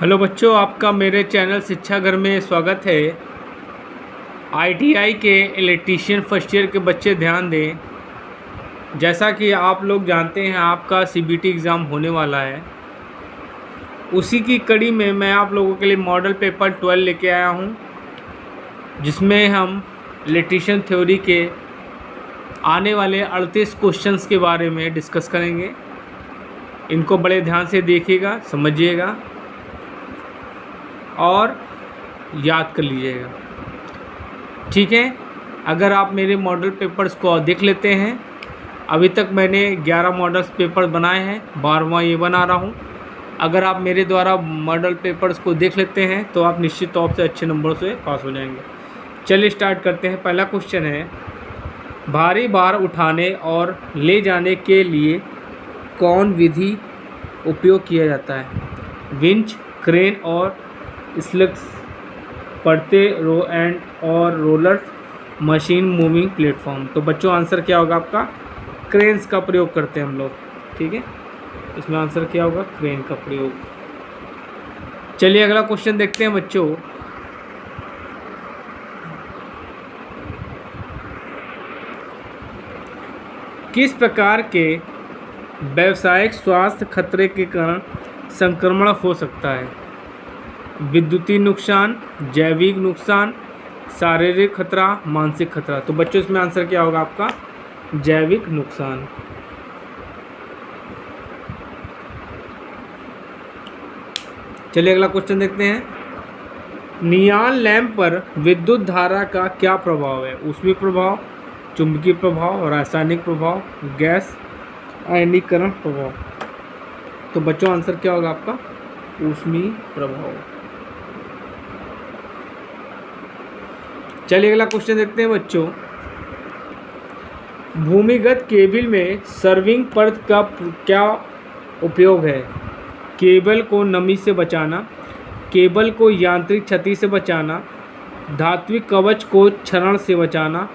Hello बच्चों, आपका मेरे चैनल शिक्षा घर में स्वागत है। आईटीआई के इलेक्ट्रीशियन फर्स्ट ईयर के बच्चे ध्यान दें। जैसा कि आप लोग जानते हैं, आपका सीबीटी एग्ज़ाम होने वाला है। उसी की कड़ी में मैं आप लोगों के लिए मॉडल पेपर 12 लेके आया हूं, जिसमें हम इलेक्ट्रीशियन थ्योरी के आने वाले 38 क्वेश्चंस के बारे में डिस्कस करेंगे। इनको बड़े ध्यान से देखिएगा, समझिएगा और याद कर लीजिएगा, ठीक है। अगर आप मेरे मॉडल पेपर्स को देख लेते हैं, अभी तक मैंने 11 मॉडल्स पेपर बनाए हैं, 12वां ये बना रहा हूँ। अगर आप मेरे द्वारा मॉडल पेपर्स को देख लेते हैं तो आप निश्चित तौर से अच्छे नंबरों से पास हो जाएंगे। चलिए स्टार्ट करते हैं। पहला क्वेश्चन है, भारी भार उठाने और ले जाने के लिए कौन विधि उपयोग किया जाता है? विंच, क्रेन और स्लग्स, पड़ते रो एंड और रोलर्स, मशीन मूविंग प्लेटफॉर्म। तो बच्चों आंसर क्या होगा आपका? क्रेन्स का प्रयोग करते हैं हम लोग, ठीक है। इसमें आंसर क्या होगा? क्रेन का प्रयोग। चलिए अगला क्वेश्चन देखते हैं बच्चों। किस प्रकार के व्यावसायिक स्वास्थ्य खतरे के कारण संक्रमण हो सकता है? विद्युतीय नुकसान, जैविक नुकसान, शारीरिक खतरा, मानसिक खतरा। तो बच्चों इसमें आंसर क्या होगा आपका? जैविक नुकसान। चलिए अगला क्वेश्चन देखते हैं। नियॉन लैंप पर विद्युत धारा का क्या प्रभाव है? ऊष्मीय प्रभाव, चुंबकीय प्रभाव, रासायनिक प्रभाव, गैस आयनीकरण प्रभाव। तो बच्चों आंसर क्या होगा आपका? ऊष्मीय प्रभाव। चलिए अगला क्वेश्चन देखते हैं बच्चों। भूमिगत केबल में सर्विंग परत का क्या उपयोग है? केबल को नमी से बचाना, केबल को यांत्रिक क्षति से बचाना, धात्विक कवच को क्षरण से बचाना,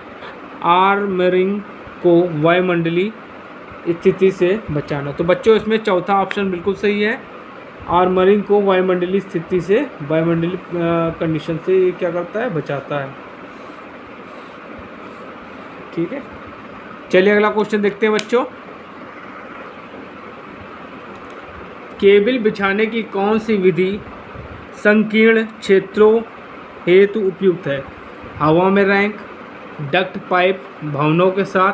आर्मरिंग को वायुमंडलीय स्थिति से बचाना। तो बच्चों इसमें चौथा ऑप्शन बिल्कुल सही है। आर्मरिंग को वायुमंडलीय स्थिति से, वायुमंडलीय कंडीशन से ये क्या करता है? बचाता है, ठीक है। चलिए अगला क्वेश्चन देखते हैं बच्चों। केबल बिछाने की कौन सी विधि संकीर्ण क्षेत्रों हेतु उपयुक्त है? हवा में रैंक, डक्ट पाइप, भवनों के साथ,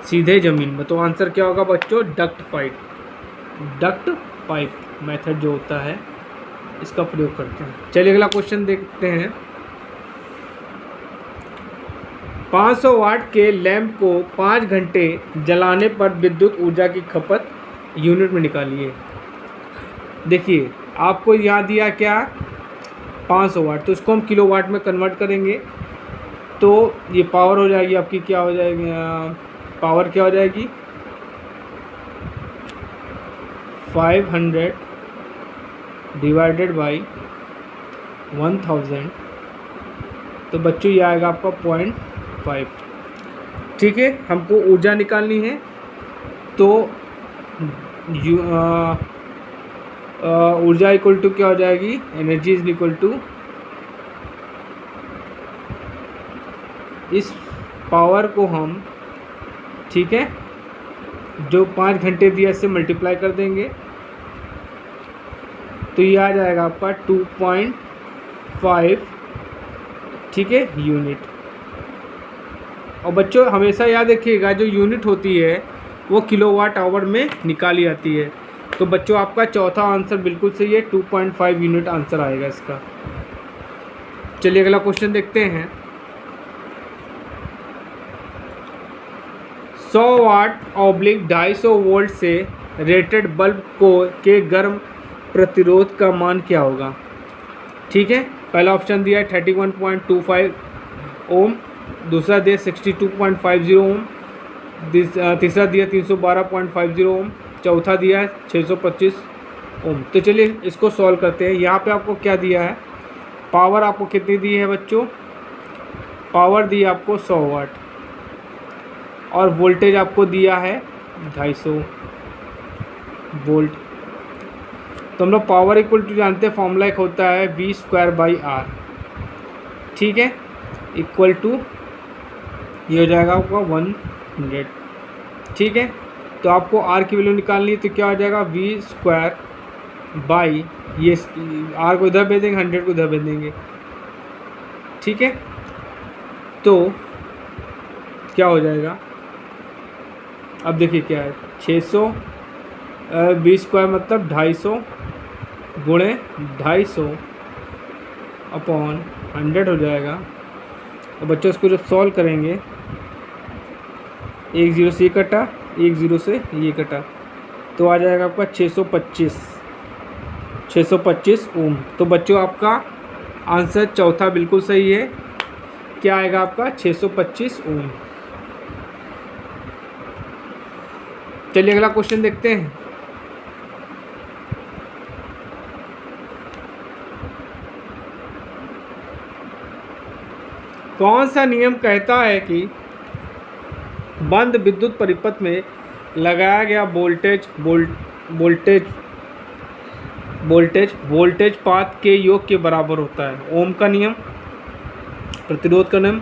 सीधे जमीन में। तो आंसर क्या होगा बच्चों? डक्ट पाइप मेथड जो होता है इसका प्रयोग करते हैं। चलिए अगला क्वेश्चन देखते हैं। 500 वाट के लैंप को 5 घंटे जलाने पर विद्युत ऊर्जा की खपत यूनिट में निकालिए। देखिए आपको यहाँ दिया क्या? 500 वाट, तो इसको हम किलो वाट में कन्वर्ट करेंगे तो ये पावर हो जाएगी आपकी, क्या हो जाएगी? पावर क्या हो जाएगी? 500 डिवाइडेड बाई 1000। तो बच्चों ये आएगा आपका 0.5, ठीक है। हमको ऊर्जा निकालनी है तो ऊर्जा इक्वल टू क्या हो जाएगी? एनर्जी इज इक्वल टू इस पावर को हम, ठीक है, जो 5 घंटे दिया इससे मल्टीप्लाई कर देंगे तो ये आ जाएगा आपका 2.5, ठीक है, यूनिट। और बच्चों हमेशा याद रखिएगा जो यूनिट होती है वो किलोवाट आवर में निकाली जाती है। तो बच्चों आपका चौथा आंसर बिल्कुल सही है, 2.5 यूनिट आंसर आएगा इसका। चलिए अगला क्वेश्चन देखते हैं। 100 वाट ऑब्लिक 250 वोल्ट से रेटेड बल्ब के गर्म प्रतिरोध का मान क्या होगा? ठीक है, पहला ऑप्शन दिया है 31.25 ओम, दूसरा दिया 62.50 ओम, तीसरा दिया 312.50 ओम, चौथा दिया है 625 ओम। तो चलिए इसको सॉल्व करते हैं। यहाँ पे आपको क्या दिया है? पावर आपको कितनी दी है बच्चों? पावर दी आपको 100 वाट और वोल्टेज आपको दिया है 250 वोल्ट। तो हम लोग पावर इक्वल टू जानते हैं, फॉर्मूला एक होता है V²/R, ठीक है, इक्वल टू ये हो जाएगा आपका 100, ठीक है। तो आपको R की वैल्यू निकालनी है, तो क्या हो जाएगा V² ये R को इधर भेज देंगे, 100 को इधर भेज देंगे, ठीक है। तो क्या हो जाएगा, अब देखिए क्या है, 600 V² मतलब 250 गुणे 250 अपॉन 100 हो जाएगा। तो बच्चों इसको जब सॉल्व करेंगे, 1 0 से ये कटा, 1 0 से ये कटा, तो आ जाएगा आपका 625 ओम। तो बच्चों आपका आंसर चौथा बिल्कुल सही है, क्या आएगा आपका 625 ओम। चलिए अगला क्वेश्चन देखते हैं। कौन सा नियम कहता है कि बंद विद्युत परिपथ में लगाया गया वोल्टेज पाथ के योग के बराबर होता है? ओम का नियम, प्रतिरोध का नियम,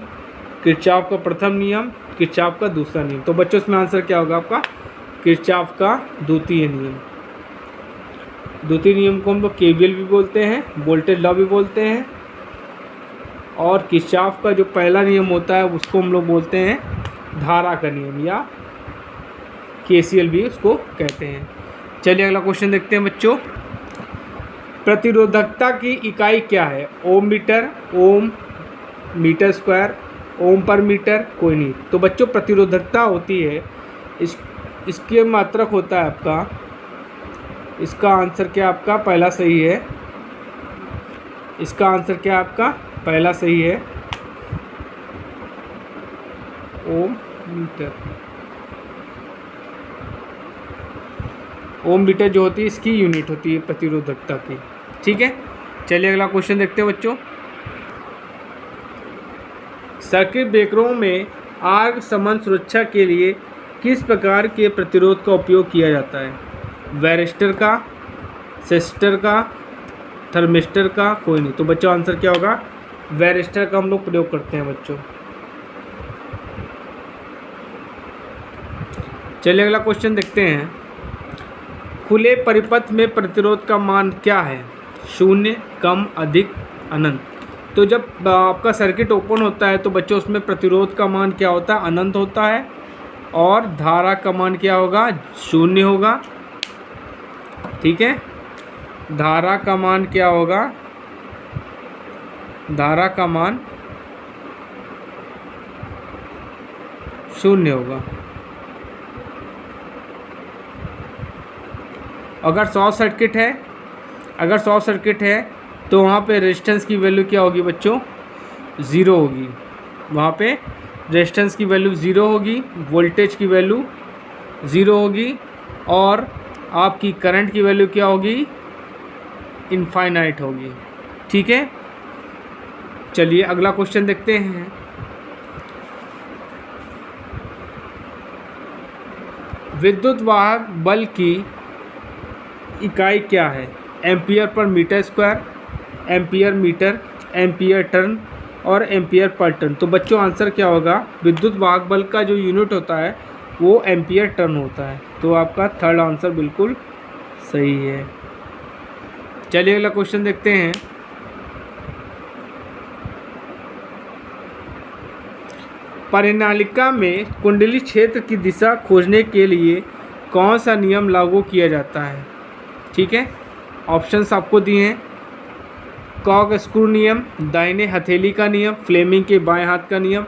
किरचॉफ का प्रथम नियम, किरचॉफ का दूसरा नियम। तो बच्चों इसमें आंसर क्या होगा आपका, किरचॉफ का द्वितीय नियम। द्वितीय नियम को हम लोग केवीएल भी बोलते हैं, वोल्टेज लॉ भी बोलते हैं, और किरचॉफ का जो पहला नियम होता है उसको हम लोग बोलते हैं धारा का नियम, या केसीएल भी उसको कहते हैं। चलिए अगला क्वेश्चन देखते हैं बच्चों। प्रतिरोधकता की इकाई क्या है? ओम मीटर, ओम मीटर स्क्वायर, ओम पर मीटर, कोई नहीं। तो बच्चों प्रतिरोधकता होती है, इसके मात्रक होता है आपका, इसका आंसर क्या आपका पहला सही है, इसका आंसर क्या आपका पहला सही है, ओम मीटर। ओम मीटर जो होती है इसकी यूनिट होती है प्रतिरोधकता की, ठीक है। चलिए अगला क्वेश्चन देखते हैं बच्चों। सर्किट ब्रेकरों में आग शमन सुरक्षा के लिए किस प्रकार के प्रतिरोध का उपयोग किया जाता है? वैरिस्टर का, सेस्टर का, थर्मिस्टर का, कोई नहीं। तो बच्चों आंसर क्या होगा, वैरिस्टर का हम लोग प्रयोग करते हैं बच्चों। चलिए अगला क्वेश्चन देखते हैं। खुले परिपथ में प्रतिरोध का मान क्या है? 0, कम, अधिक, अनंत। तो जब आपका सर्किट ओपन होता है तो बच्चों उसमें प्रतिरोध का मान क्या होता है, अनंत होता है, और धारा का मान क्या होगा, 0 होगा, ठीक है। धारा का मान क्या होगा, धारा का मान 0 होगा। अगर शॉर्ट सर्किट है तो वहाँ पे रेजिस्टेंस की वैल्यू क्या होगी बच्चों, 0 होगी। वहाँ पे रेजिस्टेंस की वैल्यू 0 होगी, वोल्टेज की वैल्यू 0 होगी, और आपकी करंट की वैल्यू क्या होगी, इनफाइनाइट होगी, ठीक है। चलिए अगला क्वेश्चन देखते हैं। विद्युत वाहक बल की इकाई क्या है? Ampere per metre square, ampere metre, ampere turn, और एम्पियर पर टर्न। तो बच्चों आंसर क्या होगा, विद्युत वाहक बल का जो यूनिट होता है वो एम्पियर टर्न होता है। तो आपका थर्ड आंसर बिल्कुल सही है। चलिए अगला क्वेश्चन देखते हैं। परिनालिका में कुंडली क्षेत्र की दिशा खोजने के लिए कौन सा नियम लागू किया जाता है? ठीक है, ऑप्शंस आपको दिए हैं। कॉक स्क्रू नियम, दाहिने हथेली का नियम, फ्लेमिंग के बाएं हाथ का नियम,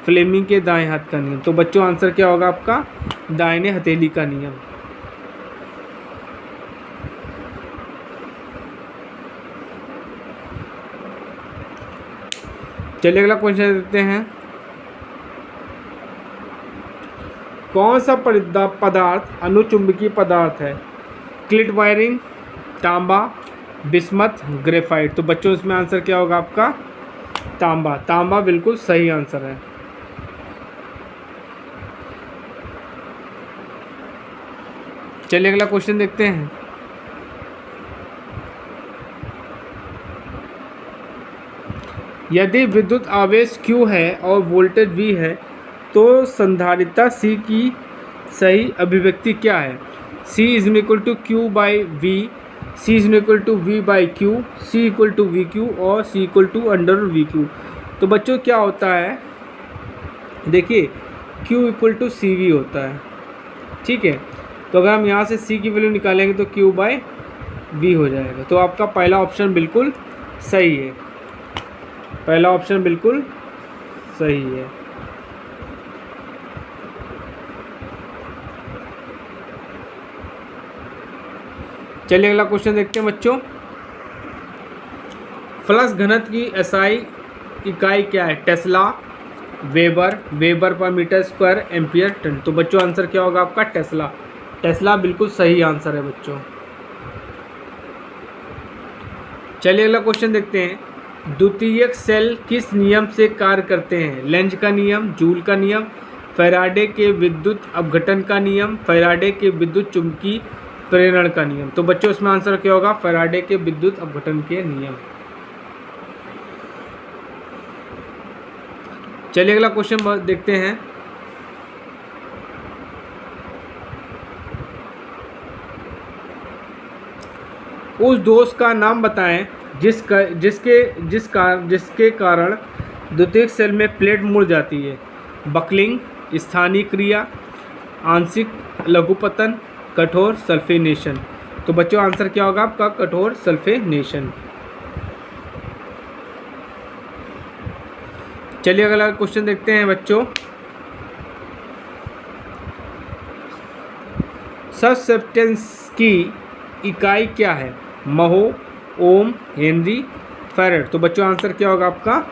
फ्लेमिंग के दाएं हाथ का नियम। तो बच्चों आंसर क्या होगा आपका, दाहिने हथेली का नियम। चलिए अगला क्वेश्चन देते हैं। कौन सा पदार्थ अनुचुंबकीय पदार्थ है? क्लिट वायरिंग, तांबा, बिस्मथ, ग्रेफाइट। तो बच्चों इसमें आंसर क्या होगा आपका, तांबा। तांबा बिल्कुल सही आंसर है। चलिए अगला क्वेश्चन देखते हैं। यदि विद्युत आवेश Q है और वोल्टेज V है तो संधारिता C की सही अभिव्यक्ति क्या है? C is equal to Q by V, C is equal to V by Q, C equal to VQ और C equal to under VQ। तो बच्चों क्या होता है, देखिए Q इक्वल टू CV होता है, ठीक है। तो अगर हम यहाँ से C की वैल्यू निकालेंगे तो Q बाई V हो जाएगा। तो आपका पहला ऑप्शन बिल्कुल सही है, पहला ऑप्शन बिल्कुल सही है। चलिए अगला क्वेश्चन देखते हैं बच्चों। फ्लक्स घनत्व की एसआई इकाई क्या है? Tesla, weber, weber per metre square, ampere, ton. तो बच्चों आंसर क्या होगा आपका? टेस्ला। टेस्ला बिल्कुल सही आंसर है बच्चों। चलिए अगला क्वेश्चन देखते हैं। द्वितीयक सेल किस नियम से कार्य करते हैं? लेंज का नियम, जूल का नियम, फैराडे के विद्युत अपघटन का नियम, फैराडे के विद्युत चुंबकीय प्रेरण का नियम। तो बच्चों इसमें आंसर क्या होगा? फैराडे के विद्युत अपघटन के नियम। चलिए अगला क्वेश्चन देखते हैं। उस दोष का नाम बताएं जिसके कारण द्वितीयक सेल में प्लेट मुड़ जाती है। बकलिंग, स्थानीय क्रिया, आंशिक लघुपतन, कठोर सल्फेनेशन। तो बच्चों आंसर क्या होगा आपका? कठोर सल्फेनेशन। चलिए अगला क्वेश्चन देखते हैं बच्चों। सब्सटेंस की इकाई क्या है? महो, ओम, हेनरी, फैरेड। तो बच्चों आंसर क्या होगा आपका?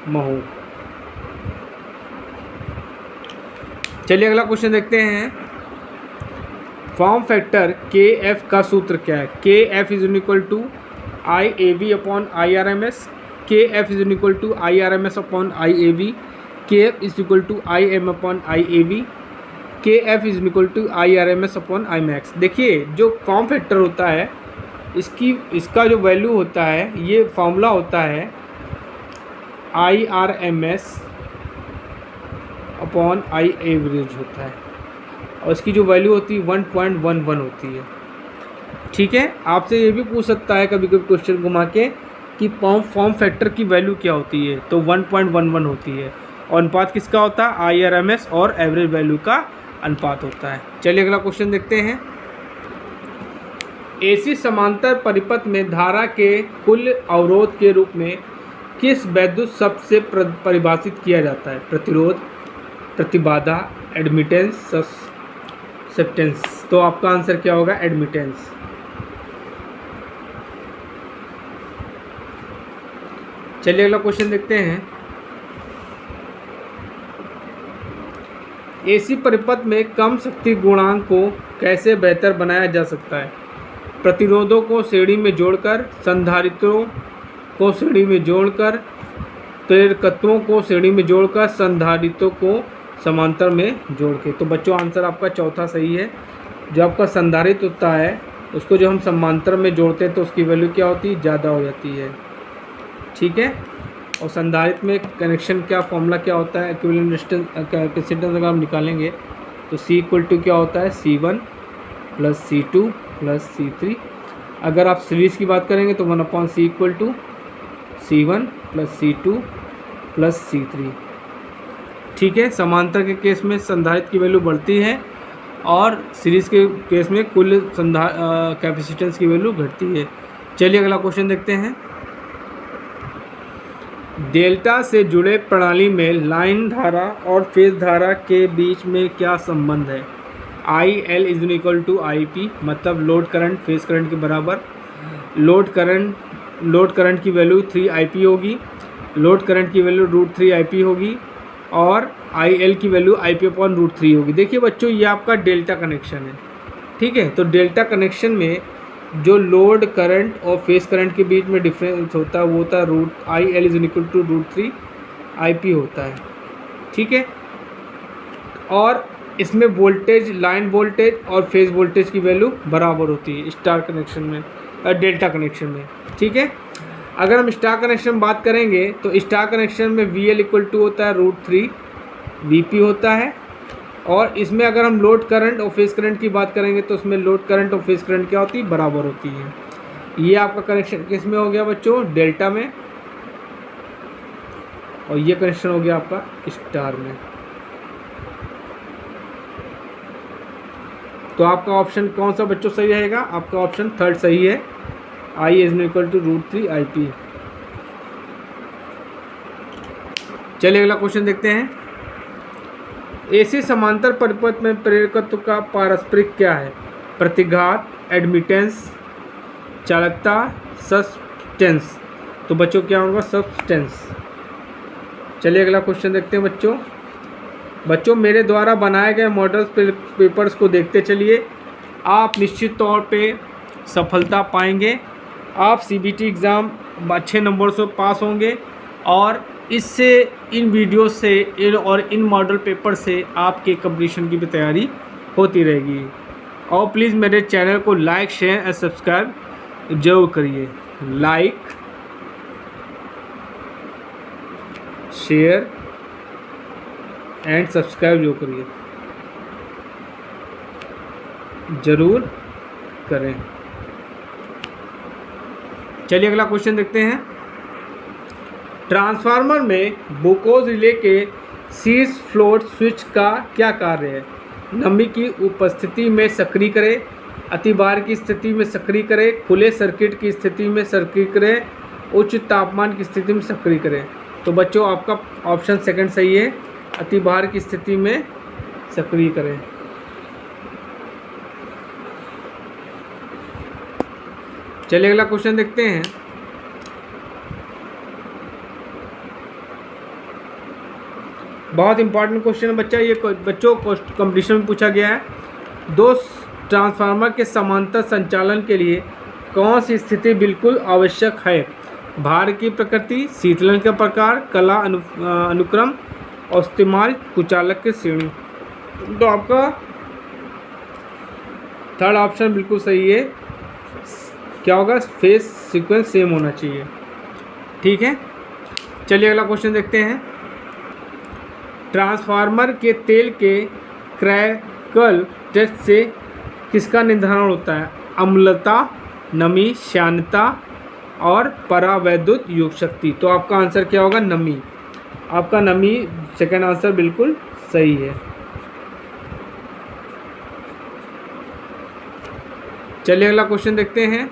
महो। चलिए अगला क्वेश्चन देखते हैं। फॉर्म फैक्टर KF का सूत्र क्या है? KF is equal to IAV upon IRMS, KF is equal to IRMS upon IAV, KF is equal to IM upon IAV, KF is equal to IRMS upon IMAX। देखिए जो form factor होता है इसका जो वैल्यू होता है, ये formula होता है IRMS अपॉन I एवरेज होता है और इसकी जो वैल्यू होती है 1.11 होती है, ठीक है। आपसे ये भी पूछ सकता है कभी कभी क्वेश्चन घुमा के कि फॉर्म फैक्टर की वैल्यू क्या होती है, तो 1.11 होती है और अनुपात किसका होता है? IRMS और एवरेज वैल्यू का अनुपात होता है। चलिए अगला क्वेश्चन देखते हैं। AC समांतर परिपथ में धारा के कुल अवरोध के रूप में किस वैद्युत शब्द से परिभाषित किया जाता है? प्रतिरोध, प्रतिबाधा, एडमिटेंस, सब्सटेंस। तो आपका आंसर क्या होगा? एडमिटेंस। चलिए अगला क्वेश्चन देखते हैं। AC परिपथ में कम शक्ति गुणांक को कैसे बेहतर बनाया जा सकता है? प्रतिरोधों को श्रेणी में जोड़कर, संधारित्रों को श्रेणी में जोड़कर, प्रेरकत्वों को श्रेणी में जोड़कर, संधारित्रों को समांतर में जोड़ के। तो बच्चों आंसर आपका चौथा सही है। जो आपका संधारित्र होता है उसको जो हम समांतर में जोड़ते हैं तो उसकी वैल्यू क्या होती है? ज़्यादा हो जाती है, ठीक है। और संधारित्र में कनेक्शन क्या फॉर्मूला क्या होता है? इक्विवेलेंट रेजिस्टेंस कैपेसिटेंस अगर हम निकालेंगे तो C इक्वल टू क्या होता है? C1 plus C2 plus C3। अगर आप सीरीज की बात करेंगे तो 1/C equal to C1 plus C2 plus C3, ठीक है। समांतर के केस में संधारित्र की वैल्यू बढ़ती है और सीरीज के केस में कुल कैपेसिटेंस की वैल्यू घटती है। चलिए अगला क्वेश्चन देखते हैं। डेल्टा से जुड़े प्रणाली में लाइन धारा और फेज धारा के बीच में क्या संबंध है? IL is equal to IP, मतलब लोड करंट फेज करंट के बराबर। लोड करंट की वैल्यू 3IP होगी, लोड करंट की वैल्यू √3IP होगी और IL की वैल्यू IP अपॉन √3 होगी। देखिए बच्चों ये आपका डेल्टा कनेक्शन है, ठीक है। तो डेल्टा कनेक्शन में जो लोड करंट और फेस करंट के बीच में डिफरेंस होता है वो होता है IL is equal to √3IP होता है, ठीक है। और इसमें वोल्टेज, लाइन वोल्टेज और फेज वोल्टेज की वैल्यू बराबर होती है स्टार कनेक्शन में, डेल्टा कनेक्शन में, ठीक है। अगर हम स्टार कनेक्शन में बात करेंगे तो स्टार कनेक्शन में VL इक्वल टू होता है √3 VP होता है। और इसमें अगर हम लोड करंट और फेज करंट की बात करेंगे तो उसमें लोड करंट और फेज करंट क्या होती है, बराबर होती है। ये आपका कनेक्शन किस में हो गया बच्चों, डेल्टा में, और ये कनेक्शन हो गया आपका स्टार में। तो आपका ऑप्शन कौन सा बच्चों सही रहेगा, आपका ऑप्शन थर्ड सही है, I is equal to √3 IP। चलिए अगला क्वेश्चन देखते हैं। AC समांतर परिपथ में प्रेरकत्व का पारस्परिक क्या है, प्रतिघात, एडमिटेंस, चालकता, सब्सटेंस। तो बच्चों क्या होगा, सब्सटेंस। चलिए अगला क्वेश्चन देखते हैं बच्चों मेरे द्वारा बनाए गए मॉडल पेपर्स को देखते चलिए, आप निश्चित तौर पे सफलता पाएंगे, आप CBT एग्ज़ाम अच्छे नंबर से पास होंगे और इससे, इन वीडियो से, इन मॉडल पेपर से आपके कंपटीशन की भी तैयारी होती रहेगी। और प्लीज़ मेरे चैनल को लाइक, शेयर और सब्सक्राइब जरूर करिए। लाइक, शेयर एंड सब्सक्राइब जो करिए, ज़रूर करें। चलिए अगला क्वेश्चन देखते हैं। ट्रांसफार्मर में बुकोज रिले के शीर्ष फ्लोट स्विच का क्या कार्य है, नमी की उपस्थिति में सक्रिय करें, अतिभार की स्थिति में सक्रिय करें, खुले सर्किट की स्थिति में सक्रिय करें, उच्च तापमान की स्थिति में सक्रिय करें। तो बच्चों आपका ऑप्शन सेकंड सही है, अतिभार की स्थिति में सक्रिय करें। चलिए अगला क्वेश्चन देखते हैं। बहुत इंपॉर्टेंट क्वेश्चन है बच्चा, ये बच्चों कंपटीशन में पूछा गया है। दो ट्रांसफार्मर के समांतर संचालन के लिए कौन सी स्थिति बिल्कुल आवश्यक है, भार की प्रकृति, शीतलन का प्रकार, कला अनुक्रम और इस्तेमाल, कुचालक की श्रेणी। तो आपका थर्ड ऑप्शन बिल्कुल सही है, क्या होगा, फेज सीक्वेंस सेम होना चाहिए। ठीक है, चलिए अगला क्वेश्चन देखते हैं। ट्रांसफार्मर के तेल के क्रैकल टेस्ट से किसका निर्धारण होता है, अम्लता, नमी, श्यानता और परावैद्युत योग शक्ति। तो आपका आंसर क्या होगा, नमी। आपका नमी सेकंड आंसर बिल्कुल सही है। चलिए अगला क्वेश्चन देखते हैं।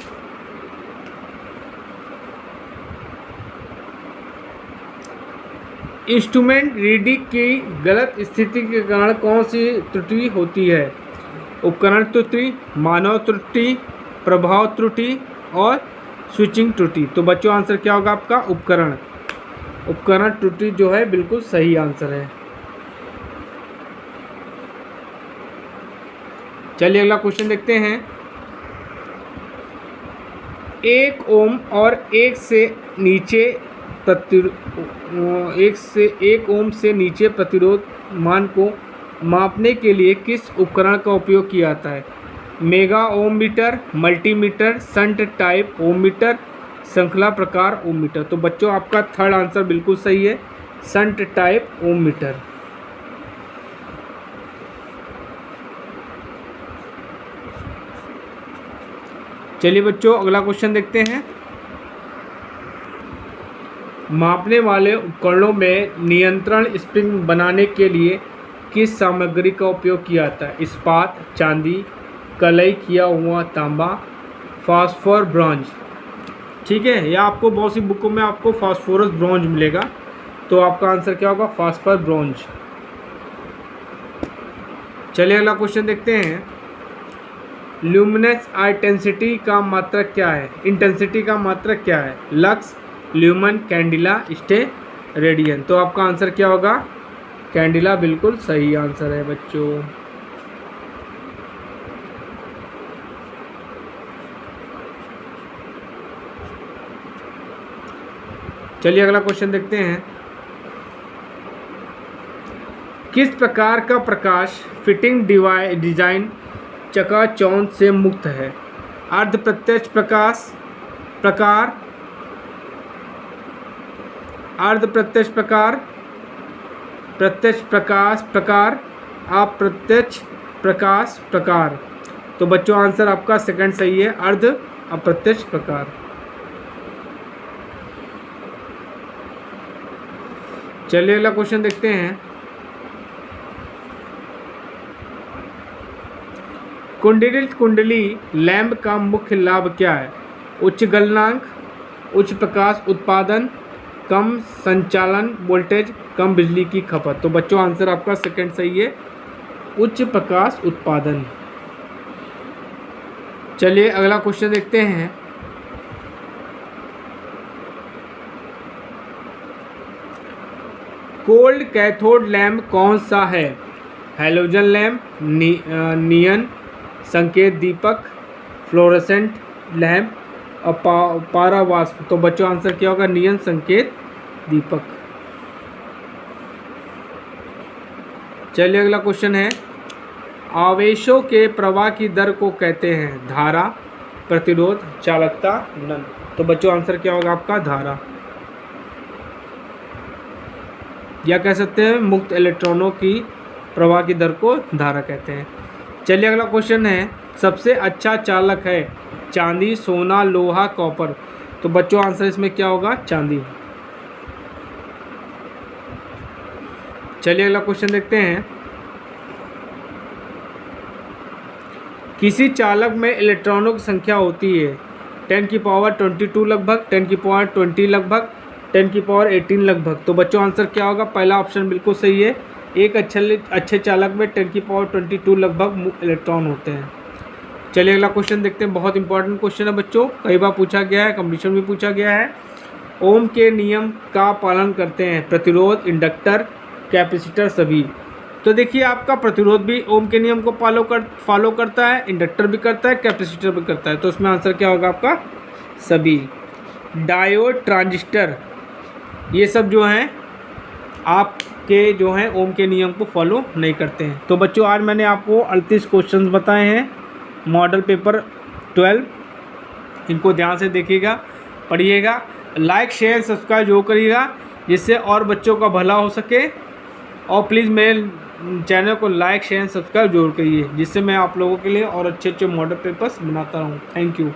इंस्ट्रूमेंट रीडिंग की गलत स्थिति के कारण कौन सी त्रुटि होती है, उपकरण त्रुटि, मानव त्रुटि, प्रभाव त्रुटि और स्विचिंग त्रुटि। तो बच्चों आंसर क्या होगा आपका, उपकरण त्रुटि जो है बिल्कुल सही आंसर है। चलिए अगला क्वेश्चन देखते हैं। 1 ओम और 1 ओम से नीचे प्रतिरोध मान को मापने के लिए किस उपकरण का उपयोग किया जाता है, mega ohm meter, multimeter, shunt type ohm meter, श्रृंखला प्रकार ओम मीटर। तो बच्चों आपका थर्ड आंसर बिल्कुल सही है, शंट टाइप ओम मीटर। चलिए बच्चों अगला क्वेश्चन देखते हैं। मापने वाले उपकरणों में नियंत्रण स्प्रिंग बनाने के लिए किस सामग्री का उपयोग किया जाता है, इस्पात, चांदी, कलई किया हुआ तांबा, फास्फोर, ब्रॉन्ज। ठीक है, या आपको बहुत सी बुकों में आपको फास्फोरस ब्रॉन्ज मिलेगा। तो आपका आंसर क्या होगा, फास्फोर ब्रॉन्ज। चलिए अगला क्वेश्चन देखते हैं। ल्यूमिनेंस इंटेंसिटी का मात्रक क्या है, इंटेंसिटी का मात्रक क्या है, लक्स, ल्यूमन, कैंडिला, स्टेरेडियन। तो आपका आंसर क्या होगा, कैंडिला बिल्कुल सही आंसर है बच्चों। चलिए अगला क्वेश्चन देखते हैं। किस प्रकार का प्रकाश फिटिंग डिजाइन चकाचौंध से मुक्त है, अर्ध प्रत्यक्ष प्रकाश प्रकार, अर्ध प्रत्यक्ष प्रकार, प्रत्यक्ष प्रकाश प्रकार, अप्रत्यक्ष प्रकाश प्रकार। तो बच्चों आंसर आपका सेकंड सही है, अर्ध अप्रत्यक्ष प्रकार। चलिए अगला क्वेश्चन देखते हैं। कुंडलित कुंडली लैंप का मुख्य लाभ क्या है? उच्च गलनांक, उच्च प्रकाश उत्पादन, कम संचालन वोल्टेज, कम बिजली की खपत। तो बच्चों आंसर आपका सेकंड सही है, उच्च प्रकाश उत्पादन। चलिए अगला क्वेश्चन देखते हैं। कोल्ड कैथोड लैंप कौन सा है? हैलोजन लैंप, नियन संकेत दीपक, फ्लोरेसेंट लैंप और पारावास्प। तो बच्चों आंसर क्या होगा? नियन संकेत दीपक। चलिए अगला क्वेश्चन है। आवेशों के प्रवाह की दर को कहते हैं? धारा, प्रतिरोध, चालकता, नल। तो बच्चों आंसर क्या होगा आपका? धारा, या कह सकते हैं मुक्त इलेक्ट्रॉनों की प्रवाह की दर को धारा कहते हैं। चलिए अगला क्वेश्चन है। सबसे अच्छा चालक है? चांदी, सोना, लोहा, कॉपर। तो बच्चों आंसर इसमें क्या होगा? चांदी। चलिए अगला क्वेश्चन देखते हैं। किसी चालक में इलेक्ट्रॉनों की संख्या होती है 10⁻22 लगभग, 10⁻20 लगभग, 10⁻18 लगभग। तो बच्चों आंसर क्या होगा? पहला ऑप्शन बिल्कुल सही है। एक अच्छे चालक में 10⁻22 लगभग इलेक्ट्रॉन होते हैं। चलिए अगला क्वेश्चन देखते हैं। बहुत इंपॉर्टेंट क्वेश्चन है बच्चों, कई बार पूछा गया है, कंपटीशन में पूछा गया है। ओम के नियम का पालन करते हैं? प्रतिरोध, इंडक्टर, कैपेसिटर, सभी। तो देखिए आपका प्रतिरोध भी ओम के नियम को फॉलो करता है, इंडक्टर भी करता है, कैपेसिटर भी करता है। तो उसमें आंसर क्या होगा आपका? सभी। डायोड, ट्रांजिस्टर, ये सब जो हैं आपके जो हैं ओम के नियम को फॉलो नहीं करते हैं। तो बच्चों आज मैंने आपको 38 क्वेश्चंस बताए हैं मॉडल पेपर 12। इनको ध्यान से देखिएगा, पढ़िएगा, लाइक शेयर सब्सक्राइब जरूर करिएगा जिससे और बच्चों का भला हो सके। और प्लीज़ मेरे चैनल को लाइक शेयर सब्सक्राइब जरूर करिए जिससे मैं आप लोगों के लिए और अच्छे अच्छे मॉडल पेपर्स बनाता रहूँ। Thank you.